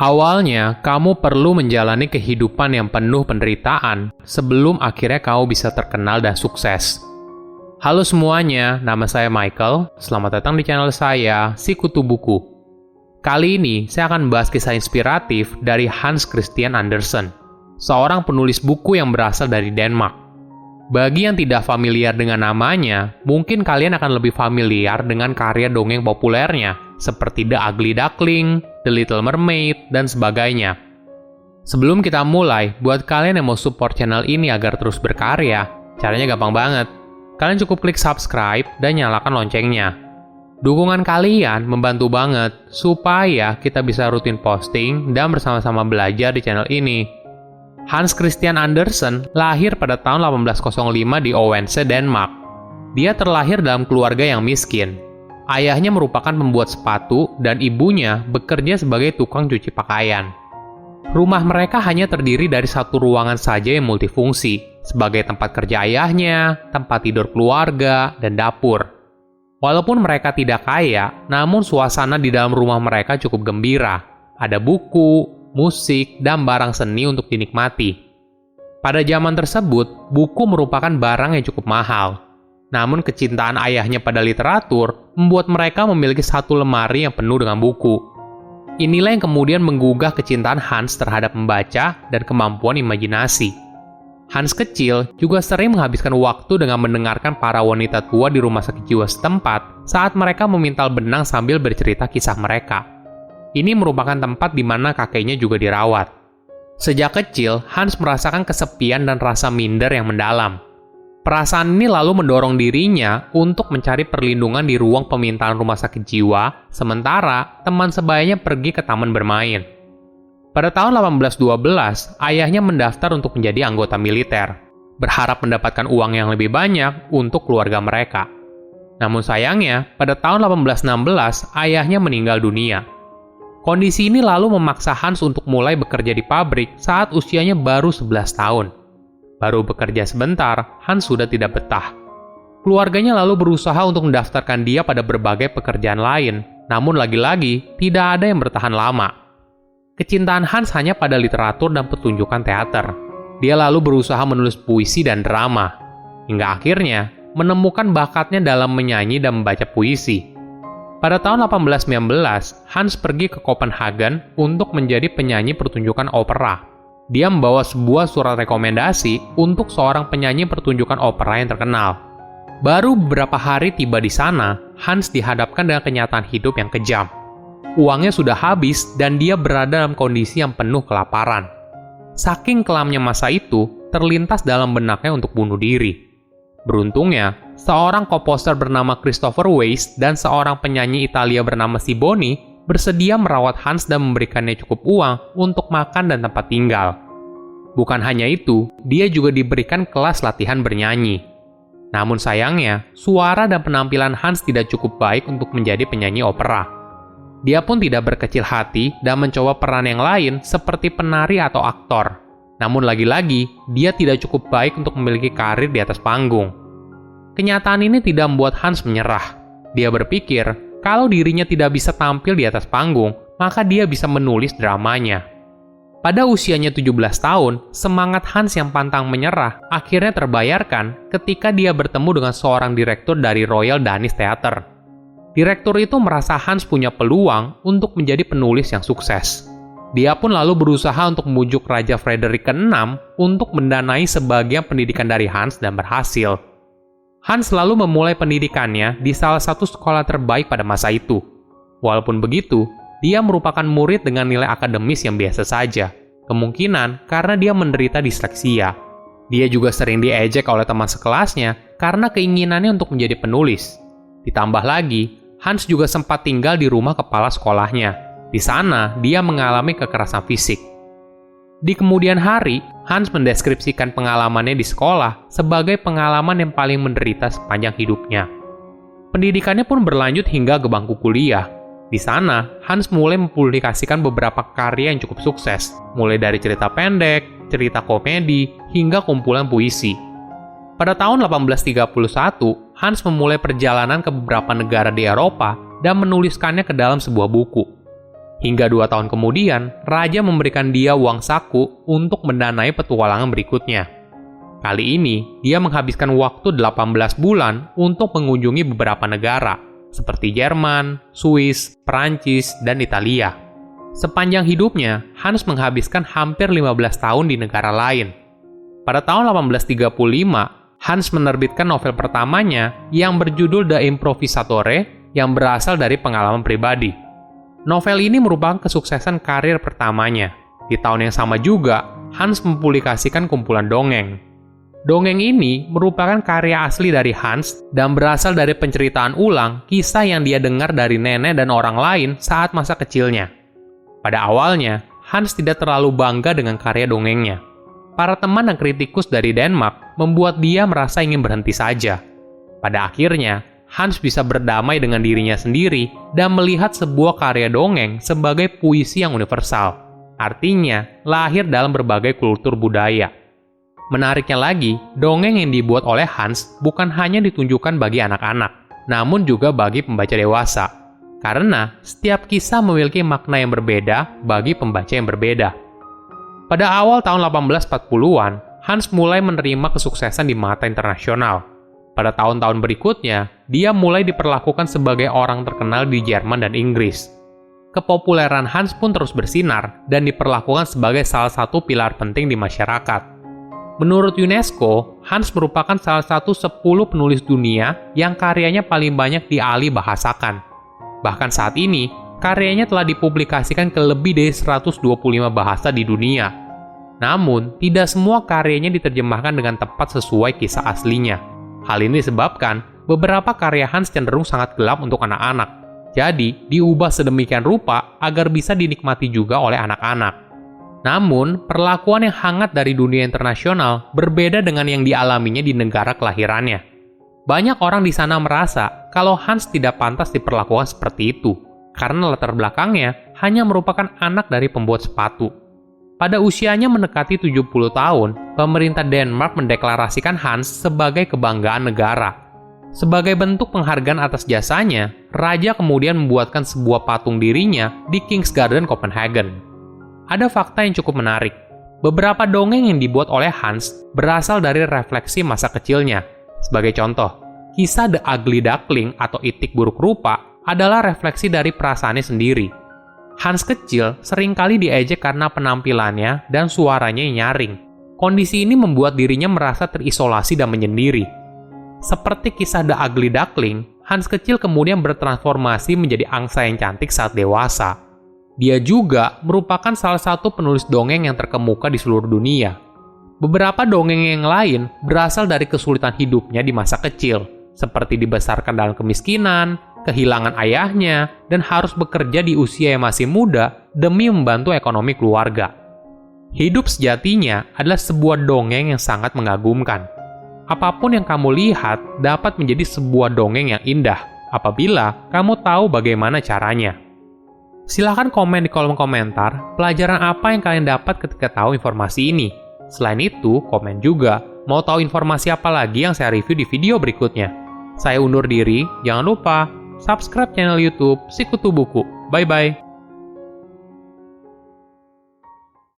Awalnya, kamu perlu menjalani kehidupan yang penuh penderitaan sebelum akhirnya kamu bisa terkenal dan sukses. Halo semuanya, nama saya Michael. Selamat datang di channel saya, Sikutu Buku. Kali ini, saya akan membahas kisah inspiratif dari Hans Christian Andersen, seorang penulis buku yang berasal dari Denmark. Bagi yang tidak familiar dengan namanya, mungkin kalian akan lebih familiar dengan karya dongeng populernya, seperti The Ugly Duckling, The Little Mermaid, dan sebagainya. Sebelum kita mulai, buat kalian yang mau support channel ini agar terus berkarya, caranya gampang banget. Kalian cukup klik subscribe dan nyalakan loncengnya. Dukungan kalian membantu banget supaya kita bisa rutin posting dan bersama-sama belajar di channel ini. Hans Christian Andersen lahir pada tahun 1805 di Odense, Denmark. Dia terlahir dalam keluarga yang miskin. Ayahnya merupakan pembuat sepatu dan ibunya bekerja sebagai tukang cuci pakaian. Rumah mereka hanya terdiri dari satu ruangan saja yang multifungsi, sebagai tempat kerja ayahnya, tempat tidur keluarga, dan dapur. Walaupun mereka tidak kaya, namun suasana di dalam rumah mereka cukup gembira. Ada buku, musik, dan barang seni untuk dinikmati. Pada zaman tersebut, buku merupakan barang yang cukup mahal. Namun kecintaan ayahnya pada literatur membuat mereka memiliki satu lemari yang penuh dengan buku. Inilah yang kemudian menggugah kecintaan Hans terhadap membaca dan kemampuan imajinasi. Hans kecil juga sering menghabiskan waktu dengan mendengarkan para wanita tua di rumah sakit jiwa setempat saat mereka memintal benang sambil bercerita kisah mereka. Ini merupakan tempat di mana kakeknya juga dirawat. Sejak kecil, Hans merasakan kesepian dan rasa minder yang mendalam. Perasaan ini lalu mendorong dirinya untuk mencari perlindungan di ruang pemintalan rumah sakit jiwa, sementara teman sebayanya pergi ke taman bermain. Pada tahun 1812, ayahnya mendaftar untuk menjadi anggota militer, berharap mendapatkan uang yang lebih banyak untuk keluarga mereka. Namun sayangnya, pada tahun 1816, ayahnya meninggal dunia. Kondisi ini lalu memaksa Hans untuk mulai bekerja di pabrik saat usianya baru 11 tahun. Baru bekerja sebentar, Hans sudah tidak betah. Keluarganya lalu berusaha untuk mendaftarkan dia pada berbagai pekerjaan lain, namun lagi-lagi tidak ada yang bertahan lama. Kecintaan Hans hanya pada literatur dan pertunjukan teater. Dia lalu berusaha menulis puisi dan drama, hingga akhirnya menemukan bakatnya dalam menyanyi dan membaca puisi. Pada tahun 1819, Hans pergi ke Copenhagen untuk menjadi penyanyi pertunjukan opera. Dia membawa sebuah surat rekomendasi untuk seorang penyanyi pertunjukan opera yang terkenal. Baru beberapa hari tiba di sana, Hans dihadapkan dengan kenyataan hidup yang kejam. Uangnya sudah habis dan dia berada dalam kondisi yang penuh kelaparan. Saking kelamnya masa itu, terlintas dalam benaknya untuk bunuh diri. Beruntungnya, seorang komposer bernama Christopher Weiss dan seorang penyanyi Italia bernama Siboni bersedia merawat Hans dan memberikannya cukup uang untuk makan dan tempat tinggal. Bukan hanya itu, dia juga diberikan kelas latihan bernyanyi. Namun sayangnya, suara dan penampilan Hans tidak cukup baik untuk menjadi penyanyi opera. Dia pun tidak berkecil hati dan mencoba peran yang lain seperti penari atau aktor. Namun lagi-lagi, dia tidak cukup baik untuk memiliki karir di atas panggung. Kenyataan ini tidak membuat Hans menyerah. Dia berpikir, kalau dirinya tidak bisa tampil di atas panggung, maka dia bisa menulis dramanya. Pada usianya 17 tahun, semangat Hans yang pantang menyerah akhirnya terbayarkan ketika dia bertemu dengan seorang direktur dari Royal Danish Theatre. Direktur itu merasa Hans punya peluang untuk menjadi penulis yang sukses. Dia pun lalu berusaha untuk membujuk Raja Frederick ke-6 untuk mendanai sebagian pendidikan dari Hans dan berhasil. Hans lalu memulai pendidikannya di salah satu sekolah terbaik pada masa itu. Walaupun begitu, dia merupakan murid dengan nilai akademis yang biasa saja, kemungkinan karena dia menderita disleksia. Dia juga sering diejek oleh teman sekelasnya karena keinginannya untuk menjadi penulis. Ditambah lagi, Hans juga sempat tinggal di rumah kepala sekolahnya. Di sana, dia mengalami kekerasan fisik. Di kemudian hari, Hans mendeskripsikan pengalamannya di sekolah sebagai pengalaman yang paling menderita sepanjang hidupnya. Pendidikannya pun berlanjut hingga ke bangku kuliah. Di sana, Hans mulai mempublikasikan beberapa karya yang cukup sukses, mulai dari cerita pendek, cerita komedi, hingga kumpulan puisi. Pada tahun 1831, Hans memulai perjalanan ke beberapa negara di Eropa dan menuliskannya ke dalam sebuah buku. Hingga 2 tahun kemudian, raja memberikan dia uang saku untuk mendanai petualangan berikutnya. Kali ini, dia menghabiskan waktu 18 bulan untuk mengunjungi beberapa negara, seperti Jerman, Swiss, Perancis, dan Italia. Sepanjang hidupnya, Hans menghabiskan hampir 15 tahun di negara lain. Pada tahun 1835, Hans menerbitkan novel pertamanya yang berjudul The Improvisatore yang berasal dari pengalaman pribadi. Novel ini merupakan kesuksesan karir pertamanya. Di tahun yang sama juga, Hans mempublikasikan kumpulan dongeng. Dongeng ini merupakan karya asli dari Hans dan berasal dari penceritaan ulang kisah yang dia dengar dari nenek dan orang lain saat masa kecilnya. Pada awalnya, Hans tidak terlalu bangga dengan karya dongengnya. Para teman dan kritikus dari Denmark membuat dia merasa ingin berhenti saja. Pada akhirnya, Hans bisa berdamai dengan dirinya sendiri dan melihat sebuah karya dongeng sebagai puisi yang universal. Artinya, lahir dalam berbagai kultur budaya. Menariknya lagi, dongeng yang dibuat oleh Hans bukan hanya ditunjukkan bagi anak-anak, namun juga bagi pembaca dewasa. Karena setiap kisah memiliki makna yang berbeda bagi pembaca yang berbeda. Pada awal tahun 1840-an, Hans mulai menerima kesuksesan di mata internasional. Pada tahun-tahun berikutnya, dia mulai diperlakukan sebagai orang terkenal di Jerman dan Inggris. Kepopuleran Hans pun terus bersinar dan diperlakukan sebagai salah satu pilar penting di masyarakat. Menurut UNESCO, Hans merupakan salah satu 10 penulis dunia yang karyanya paling banyak dialih bahasakan. Bahkan saat ini, karyanya telah dipublikasikan ke lebih dari 125 bahasa di dunia. Namun, tidak semua karyanya diterjemahkan dengan tepat sesuai kisah aslinya. Hal ini disebabkan beberapa karya Hans cenderung sangat gelap untuk anak-anak. Jadi, diubah sedemikian rupa agar bisa dinikmati juga oleh anak-anak. Namun, perlakuan yang hangat dari dunia internasional berbeda dengan yang dialaminya di negara kelahirannya. Banyak orang di sana merasa kalau Hans tidak pantas diperlakukan seperti itu, karena latar belakangnya hanya merupakan anak dari pembuat sepatu. Pada usianya mendekati 70 tahun, pemerintah Denmark mendeklarasikan Hans sebagai kebanggaan negara. Sebagai bentuk penghargaan atas jasanya, raja kemudian membuatkan sebuah patung dirinya di King's Garden, Copenhagen. Ada fakta yang cukup menarik. Beberapa dongeng yang dibuat oleh Hans berasal dari refleksi masa kecilnya. Sebagai contoh, kisah The Ugly Duckling atau itik buruk rupa adalah refleksi dari perasaannya sendiri. Hans kecil seringkali diejek karena penampilannya dan suaranya yang nyaring. Kondisi ini membuat dirinya merasa terisolasi dan menyendiri. Seperti kisah The Ugly Duckling, Hans kecil kemudian bertransformasi menjadi angsa yang cantik saat dewasa. Dia juga merupakan salah satu penulis dongeng yang terkemuka di seluruh dunia. Beberapa dongeng yang lain berasal dari kesulitan hidupnya di masa kecil, seperti dibesarkan dalam kemiskinan, kehilangan ayahnya, dan harus bekerja di usia yang masih muda demi membantu ekonomi keluarga. Hidup sejatinya adalah sebuah dongeng yang sangat mengagumkan. Apapun yang kamu lihat dapat menjadi sebuah dongeng yang indah apabila kamu tahu bagaimana caranya. Silahkan komen di kolom komentar pelajaran apa yang kalian dapat ketika tahu informasi ini. Selain itu, komen juga mau tahu informasi apa lagi yang saya review di video berikutnya. Saya undur diri, jangan lupa subscribe channel YouTube Sikutu Buku. Bye-bye.